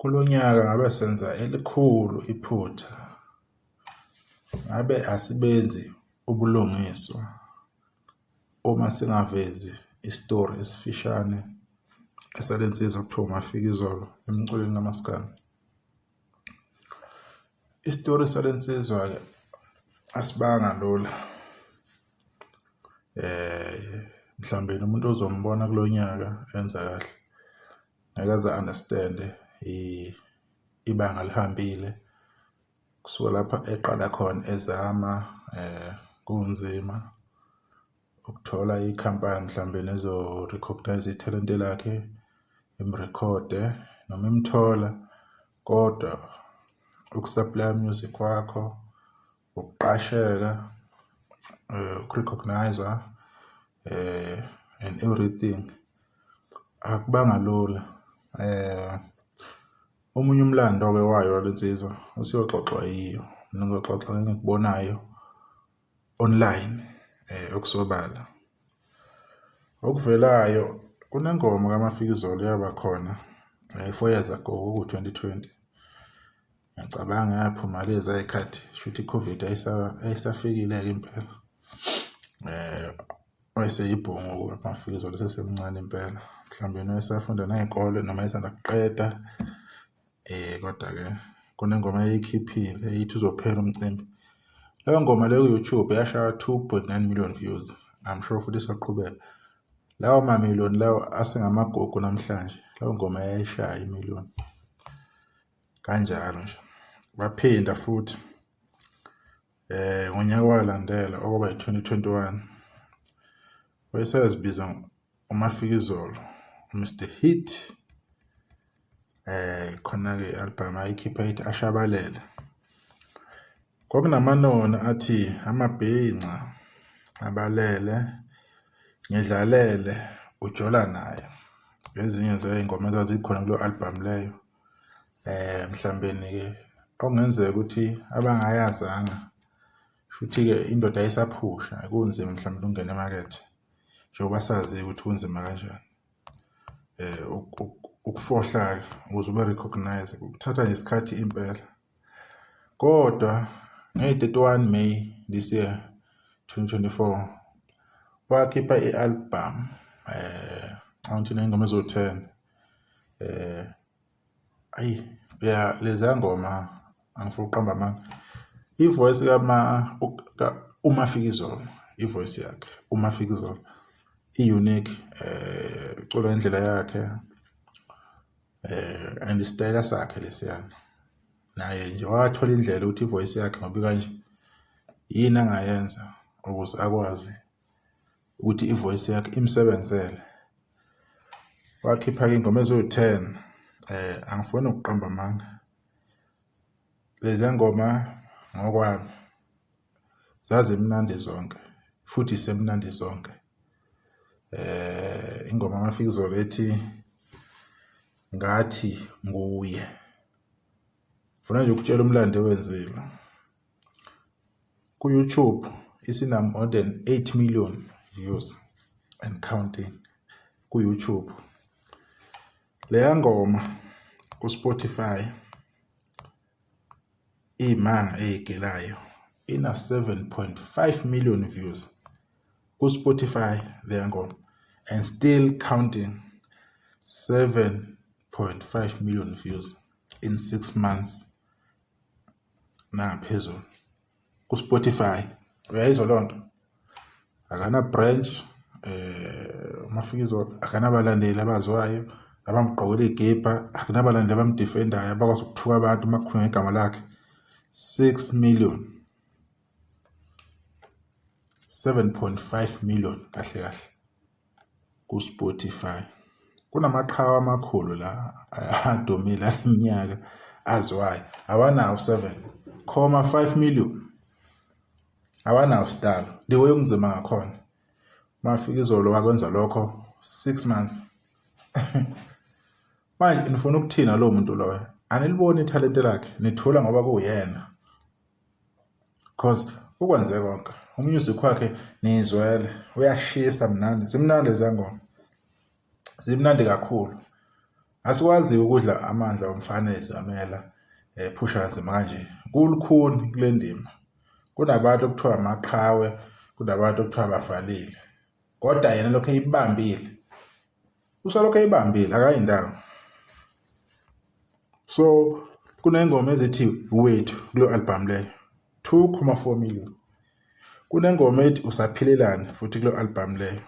Kulonyaka ngabe senza elikhulu iphutha. Ngabe asibenzi ubulungiswa uma singavezi isitori esifishane esalensizwa kuthiwa uMafikizolo emculweni kamaskandi. Isitori salensizwa-ke asibanga lula. Mhlambe umuntu ozombona kulonyaka enza kahle ngeke aze understand ibanga alihambile kusuka lapha eqala khona ezama kunzima ukuthola ikhampani mhlambe nezo recognize italent lakhe imrekhode noma imthola, kodwa ukusupply music wakho, ukuqasheka, ukurecognize and everything akubanga lula. Omunye umlando-ke wayo walensizwa usiyoxoxwa yiyo, ngizoxoxa ngikubonayo online okusobala. Okuvelayo kunengoma kaMafikizolo yaba khona 4 years ago ku-2020. Ngiyacabanga yaphuma lezi ayikhathi shuthi iCovid ayisafikile-ke impela. Wayeseyibhungu kaMafikizolo sesemncane impela. Mhlawumbe wayesafunda nayikole noma esanda kuqeda. Kodwa-ke kunengoma eyikhiphile eyithi uzophela umcimbi. Leyo ngoma leyo ku-YouTube yashaya 2.9 million views. I'm sure futhi isaqhubeka. Lawo mamiliyoni lawo asengamagugu namhlanje. Leyo ngoma yayishaya imiliyoni. Kanjalo nje. Baphinda futhi ngonyaka walandela okwaba yi-2021. Wayesazibiza uMafikizolo Mr Hit. Khona-ke i-album ayikhipha ithi Ashabalele. Kwakunamanona athi amabhinca abalele ngidlalele ujola naye. Ezinye zey'ngoma ezazikhona kulo album leyo. Mhlawumbe-ke okungenzeka ukuthi abangayazanga futhi-ke indoda ayisaphusha kunzima mhlawumbe ukungena emakethe njengoba sazi ukuthi kunzima kanjani. Ukufohla ukuze ube recognize kuthatha isikhathi impela. Kodwa nge-31 May this year 2024 wakhipha i-album awuthi nengoma ezo-10. Leza ngoma angifuna uqamba amanga. Ivoice uMafikizolo, ivoice yakhe uMafikizolo i-unique, ucula indlela yakhe and isitayela sakhe lesiyana. Naye nje wathola indlela ukuthi ivoice yakhe ngoba kanje yini angayenza ukuze akwazi ukuthi ivoice yakhe imsebenzele. Wakhipha ingoma ezo-10. Angifuni ukuqamba amanga. Lezi ngoma ngokwami zazimnandi zonke futhi semnandi zonke. Ingoma kaMafikizolo ethi ngathi nguye. Ngifuna nje ukutshela umlando ewenzile. Ku-YouTube isina more than 8 million views and counting ku-YouTube. Leya ngoma ku-Spotify imanga egelayo ina 7.5 million views ku-Spotify leya ngoma and still counting 7.5 million views in 6 months nangaphezulu ku-Spotify. Uyayizwa lonto? Akana branch uMafikizolo akanabalandeli abaziwayo abamgqokela igebha, akunabalandeli abamdefendayo abakwazi ukuthuka abantu makukhulunywa igama lakhe. 6 million 7.5 million kahle kahle ku-Spotify. Kunamaqhawe amakhulu la adumile aleminyaka aziwayo. Awanawo 7.5 million. Awanawo stalo. The way unzima ngakhona. Mafikizolo wakwenza lokho 6 months. Manje nifuna ukuthina lo muntu loyo. Aniliboni italent lakhe nithola ngoba kuyena. Because ukwenze konke. Umusic wakhe nizwele uyashisa mnandi. Zimnandi lezangoma. Zimnandi kakhulu. Asikwazi ukudla amandla omfana ezamela phusha kanzima kanje. Kulukhuni kule ndima. Kunabantu okuthiwa amaqhawe, kunabantu okuthiwa abavalile. Kodwa yena lokho eyibambile. Usalokho eyibambile akayindawo. So kunengoma ezithi wethu kulo album leyo 2.4 million. Kunengoma ethi usaphilelani futhi kulo album leyo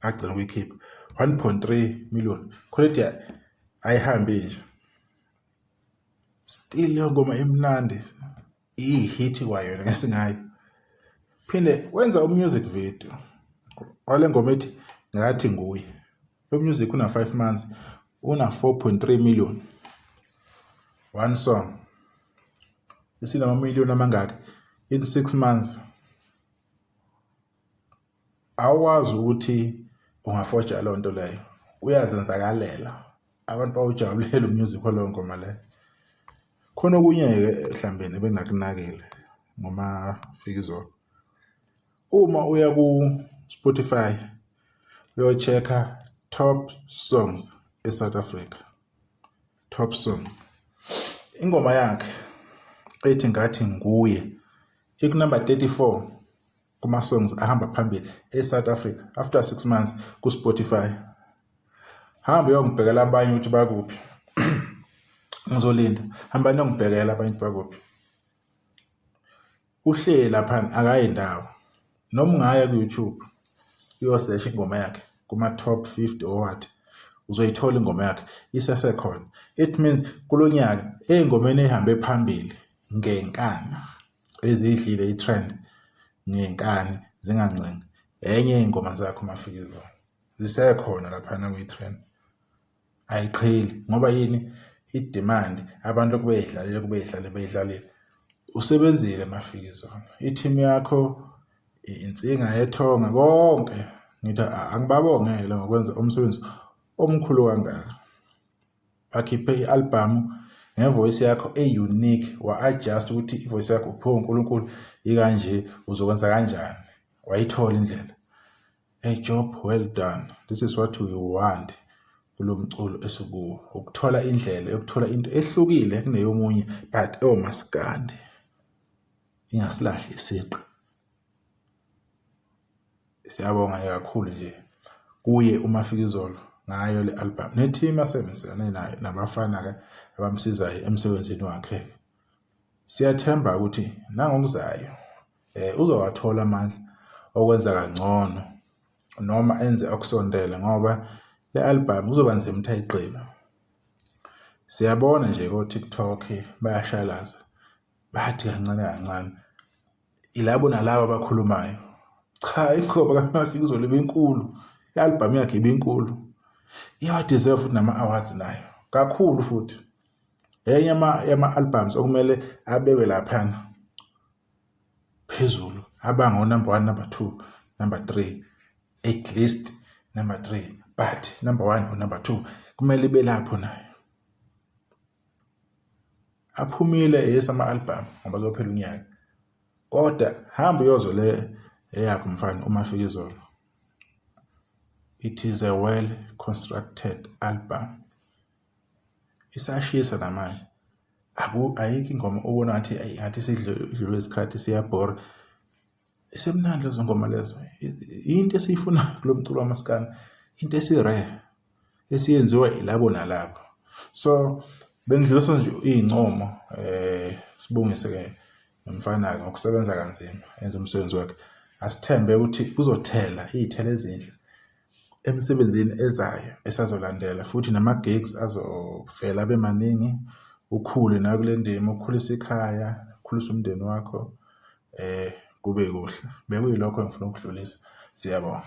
agcina ukuyikhipha 1.3 million. Khona ayihambi nje. Still leyo ngoma imnandi. Ihit kwayo ngesingayo. Phinde wenza umusic video. Wale ngoma ethi ngathi nguye. Lo music una 5 months una 4.3 million. One song. Isinama million amangaki in 6 months. Awazi ukuthi ungafoja lonto leyo. Uyazenzakalela. Abantu bawujabulela umusic walo ngoma le. Khona okunye ke mhlambene bengakunakile ngoma Fikizolo. Uma uya ku Spotify uyochecka top songs eSouth Africa. Top songs. Ingoma yakhe ethi ngathi nguye ikunumber 34 kuma songs ahamba phambili eSouth Africa after 6 months ku Spotify. Hamba uyongibhekela abanye ukuthi bakuphi. Ngizolinda. Hamba niyongibhekela abanye ukuthi bakuphi. Uhleli lapha akayindawo. Noma ungaya ku YouTube uyosearch ingoma yakhe kuma top 50 or what uzoyithola ingoma yakhe isesekhona. It means kulonyaka engomeni ehambe phambili ngenkani ezidlile itrend ngenkani zingancenga enye ingoma zakho Mafikizolo zisekhona lapha na kwitrend. Ayiqheli ngoba yini idemand abantu kubeyidlalela usebenzile Mafikizolo. Team yakho insinga ethonga konke ngithi angibabongela ngokwenza umsebenzi omkhulu kangaka. Bakhiphe ialbum ngevoice yakho unique wa-adjust ukuthi ivoice yakho uphiwe uNkulunkulu ikanje uzokwenza kanjani. Wayithola indlela. Hey Job, well done. This is what we want kulomculo esikuwo. Ukuthola indlela yokuthola into ehlukile kuneyomunye but maskandi. Ingasilahli isiqi. Siyabonga kakhulu nje kuye uMafikizolo ngayo le album. Neteam asebenzisana nayo nabafana ke abamsizayo emsebenzini wakhe. Siyathemba ukuthi nangokuzayo uzowathola amandla okwenza kangcono noma enze okusondela ngoba le album uzoba nzima ukuthi ayiqhele. Siyabona nje ko TikTok bayashalaza. Bathi kancane ilabo nalabo abakhulumayo. Cha ingoba kaMafikizolo benkulu. I-album yakhe ibenkulu. Iya deserve futhi nama awards nayo. Kakhulu futhi. Enye yama albums okumele abewe lapha phezulu. Abango number 1, number 2, number 3. At least number 3. But number 1 or number 2 kumele ibe lapho nayo. Aphumile yesama album ngoba kuyophela unyaka. Kodwa hamba uyozo le eyakho mfana uMafikizolo. It is a well constructed album. Isashisa namanje. Ayikho ingoma ubona ngathi sidlule isikhathi siyabhora. Isemnandi lezo ngoma lezo. Into esiyifuna kulomculo wamaskandi, into esirare esiyenziwa ilabo nalabo. So bengidlulisa nje izincomo sibongise ke nomfana ngokusebenza kanzima enza umsebenzi wakhe. Asithembe ukuthi kuzothela izithelo ezinhle emsebenzini ezayo esazolandela futhi nama gigs azofela bemaningi. Ukhule na kule ndima, ukhulisa ikhaya, ukhulisa umndeni wakho kube kuhle. Bekuyilokho engifuna ukudlulisa. Siyabonga.